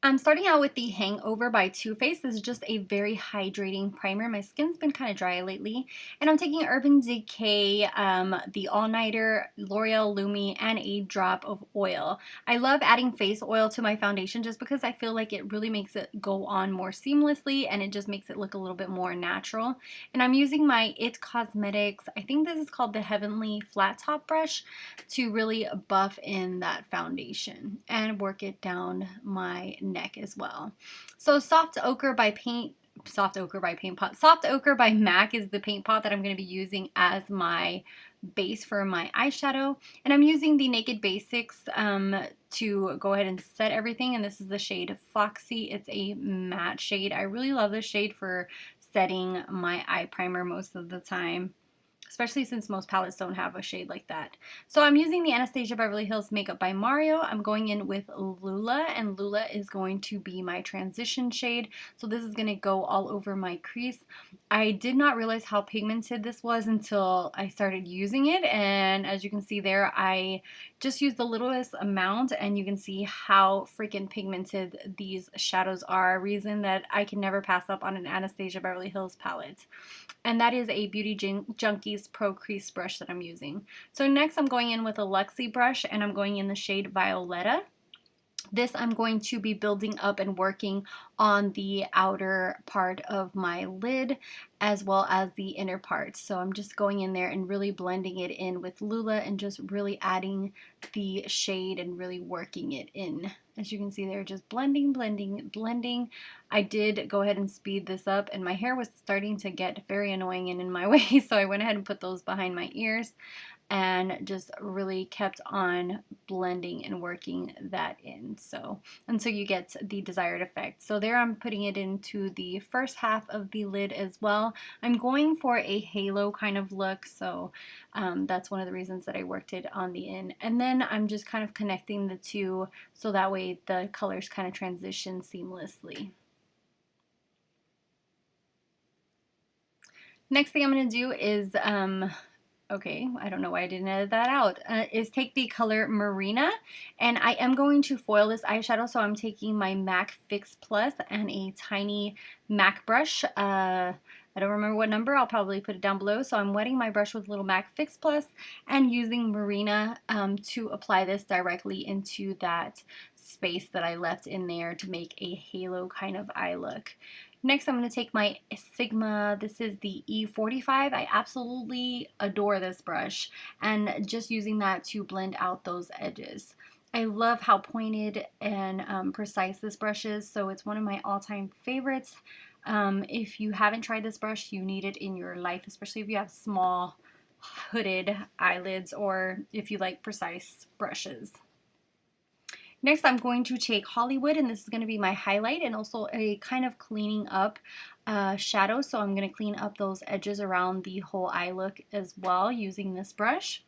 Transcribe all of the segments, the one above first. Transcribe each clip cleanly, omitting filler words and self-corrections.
I'm starting out with the Hangover by Too Faced. This is just a very hydrating primer. My skin's been kind of dry lately. And I'm taking Urban Decay, the All Nighter, L'Oreal Lumi, and a drop of oil. I love adding face oil to my foundation just because I feel like it really makes it go on more seamlessly and it just makes it look a little bit more natural. And I'm using my It Cosmetics, I think this is called the Heavenly Flat Top Brush, to really buff in that foundation and work it down my neck as well. So Soft Ochre by Soft Ochre by Paint Pot. Soft Ochre by MAC is the paint pot that I'm going to be using as my base for my eyeshadow. And I'm using the Naked Basics to go ahead and set everything. And this is the shade Foxy. It's a matte shade. I really love this shade for setting my eye primer most of the time, especially since most palettes don't have a shade like that. So I'm using the Anastasia Beverly Hills Makeup by Mario. I'm going in with Lula, and Lula is going to be my transition shade. So this is going to go all over my crease. I did not realize how pigmented this was until I started using it, and as you can see there, I just used the littlest amount, and you can see how freaking pigmented these shadows are. A reason that I can never pass up on an Anastasia Beverly Hills palette. And that is a Beauty Junkies Pro Crease brush that I'm using. So next I'm going in with a Luxie brush, and I'm going in the shade Violetta. This I'm going to be building up and working on the outer part of my lid as well as the inner part. So I'm just going in there and really blending it in with Lula and just really adding the shade and really working it in. As you can see there, just blending, blending, blending. I did go ahead and speed this up, and my hair was starting to get very annoying and in my way, so I went ahead and put those behind my ears and just really kept on blending and working that in, so until you get the desired effect. So there I'm putting it into the first half of the lid as well. I'm going for a halo kind of look, so that's one of the reasons that I worked it on the in. And then I'm just kind of connecting the two so that way the colors kind of transition seamlessly. Next thing I'm going to do is okay, I don't know why I didn't edit that out, is take the color Marina, and I am going to foil this eyeshadow, so I'm taking my MAC Fix Plus and a tiny MAC brush. I don't remember what number, I'll probably put it down below. So I'm wetting my brush with a little MAC Fix Plus and using Marina to apply this directly into that space that I left in there to make a halo kind of eye look. Next, I'm going to take my Sigma, this is the E45. I absolutely adore this brush, and just using that to blend out those edges. I love how pointed and precise this brush is, so it's one of my all-time favorites. If you haven't tried this brush, you need it in your life, especially if you have small hooded eyelids or if you like precise brushes. Next, I'm going to take Hollywood, and this is going to be my highlight and also a kind of cleaning up shadow. So I'm going to clean up those edges around the whole eye look as well using this brush.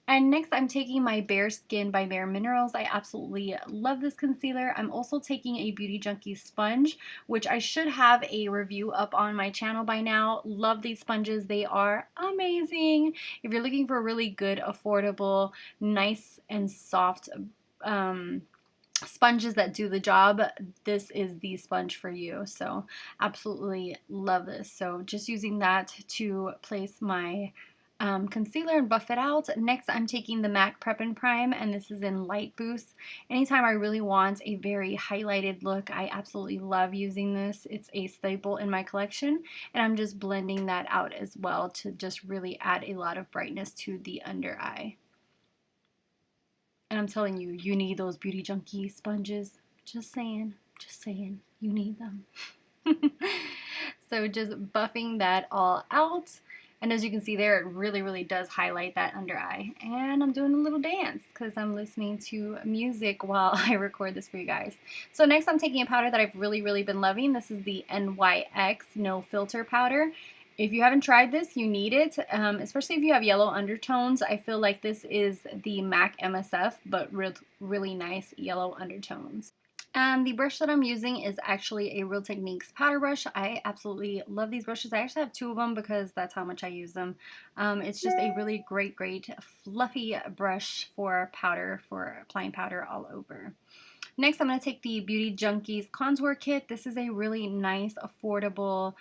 And next, I'm taking my Bare Skin by Bare Minerals. I absolutely love this concealer. I'm also taking a Beauty Junkie sponge, which I should have a review up on my channel by now. Love these sponges. They are amazing. If you're looking for a really good, affordable, nice and soft sponges that do the job, this is the sponge for you. So absolutely love this. So just using that to place my concealer and buff it out. Next, I'm taking the MAC Prep and Prime, and this is in Light Boost. Anytime I really want a very highlighted look, I absolutely love using this. It's a staple in my collection, and I'm just blending that out as well to just really add a lot of brightness to the under eye. And I'm telling you, you need those Beauty Junkie sponges. Just saying, you need them. So just buffing that all out. And as you can see there, it really, really does highlight that under eye. And I'm doing a little dance because I'm listening to music while I record this for you guys. So next I'm taking a powder that I've really, really been loving. This is the NYX No Filter Powder. If you haven't tried this, you need it, especially if you have yellow undertones. I feel like this is the MAC MSF, but really nice yellow undertones. And the brush that I'm using is actually a Real Techniques powder brush. I absolutely love these brushes. I actually have two of them because that's how much I use them. It's just a really great fluffy brush for powder, for applying powder all over. Next, I'm going to take the Beauty Junkies Contour Kit. This is a really nice, affordable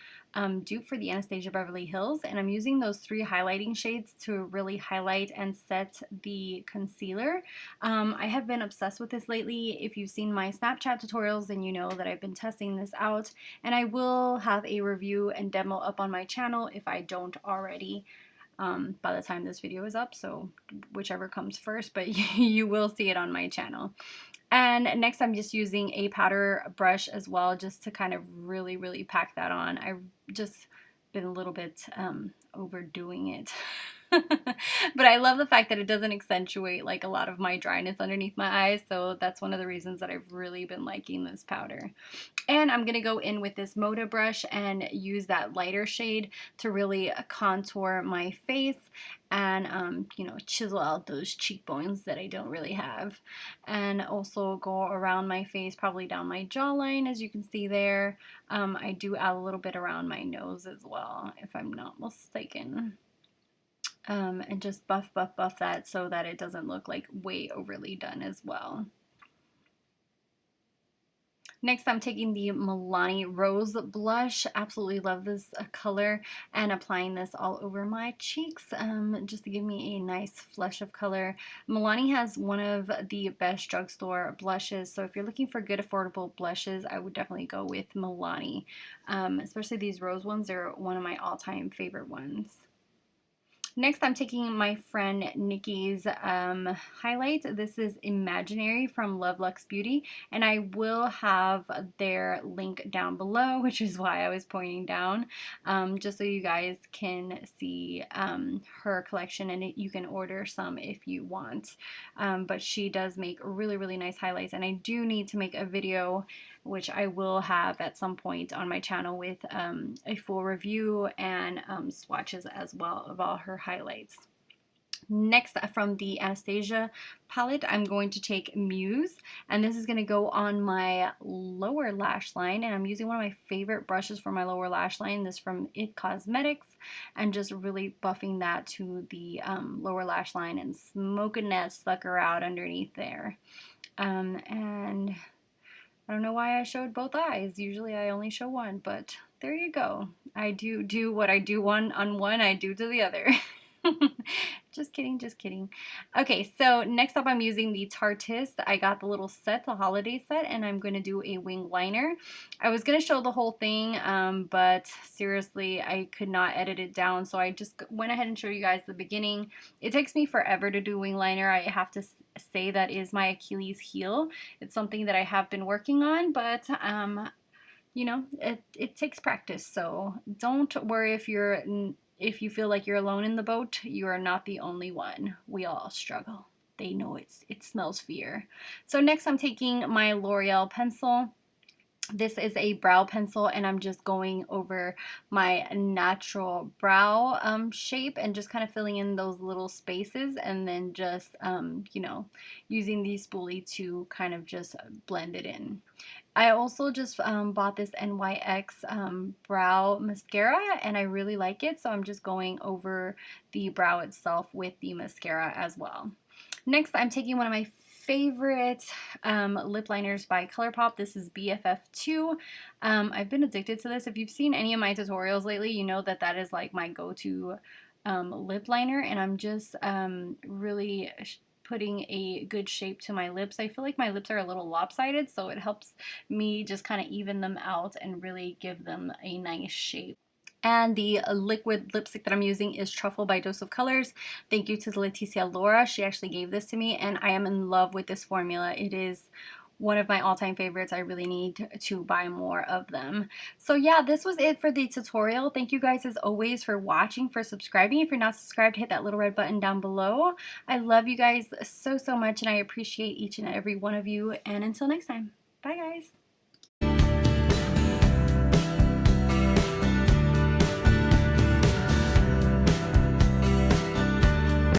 dupe for the Anastasia Beverly Hills, and I'm using those 3 highlighting shades to really highlight and set the concealer. I have been obsessed with this lately. If you've seen my Snapchat tutorials, then you know that I've been testing this out, and I will have a review and demo up on my channel if I don't already. By the time this video is up, so whichever comes first, but you will see it on my channel. And next I'm just using a powder brush as well, just to kind of really pack that on. I've just been a little bit overdoing it. But I love the fact that it doesn't accentuate like a lot of my dryness underneath my eyes, so that's one of the reasons that I've really been liking this powder. And I'm going to go in with this Moda brush and use that lighter shade to really contour my face and, you know, chisel out those cheekbones that I don't really have. And also go around my face, probably down my jawline, as you can see there. I do add a little bit around my nose as well, if I'm not mistaken. And just buff that so that it doesn't look like way overly done as well. Next, I'm taking the Milani Rose Blush. Absolutely love this color, and applying this all over my cheeks just to give me a nice flush of color. Milani has one of the best drugstore blushes, so if you're looking for good affordable blushes, I would definitely go with Milani. Especially these rose ones, they're one of my all-time favorite ones. Next, I'm taking my friend Nikki's highlight. This is Imaginary from Love Luxe Beauty, and I will have their link down below, which is why I was pointing down, just so you guys can see her collection, and you can order some if you want. But she does make really nice highlights, and I do need to make a video, which I will have at some point on my channel, with a full review and swatches as well of all her highlights. Next, from the Anastasia palette, I'm going to take Muse, and this is going to go on my lower lash line, and I'm using one of my favorite brushes for my lower lash line, this from It Cosmetics, and just really buffing that to the lower lash line and smoking that sucker out underneath there. And I don't know why I showed both eyes. Usually I only show one, but there you go. I do what I do on one, I do to the other. Just kidding, just kidding. Okay, so next up I'm using the Tarteist. I got the little set, the holiday set, and I'm going to do a wing liner. I was going to show the whole thing, but seriously, I could not edit it down, so I just went ahead and showed you guys the beginning. It takes me forever to do wing liner. I have to say that is my Achilles heel. It's something that I have been working on, but you know, it takes practice, so don't worry if you feel like you're alone in the boat. You are not the only one. We all struggle. They know it smells fear. So next I'm taking my L'Oreal pencil. This is a brow pencil, and I'm just going over my natural brow shape and just kind of filling in those little spaces, and then just, you know, using the spoolie to kind of just blend it in. I also just bought this NYX brow mascara, and I really like it, so I'm just going over the brow itself with the mascara as well. Next, I'm taking one of my favorite lip liners by ColourPop. This is BFF2. I've been addicted to this. If you've seen any of my tutorials lately, you know that that is like my go-to lip liner, and I'm just really putting a good shape to my lips. I feel like my lips are a little lopsided, so it helps me just kind of even them out and really give them a nice shape. And the liquid lipstick that I'm using is Truffle by Dose of Colors. Thank you to Leticia Laura. She actually gave this to me, and I am in love with this formula. It is one of my all-time favorites. I really need to buy more of them. So yeah, this was it for the tutorial. Thank you guys as always for watching, for subscribing. If you're not subscribed, hit that little red button down below. I love you guys so much, and I appreciate each and every one of you. And until next time, bye guys.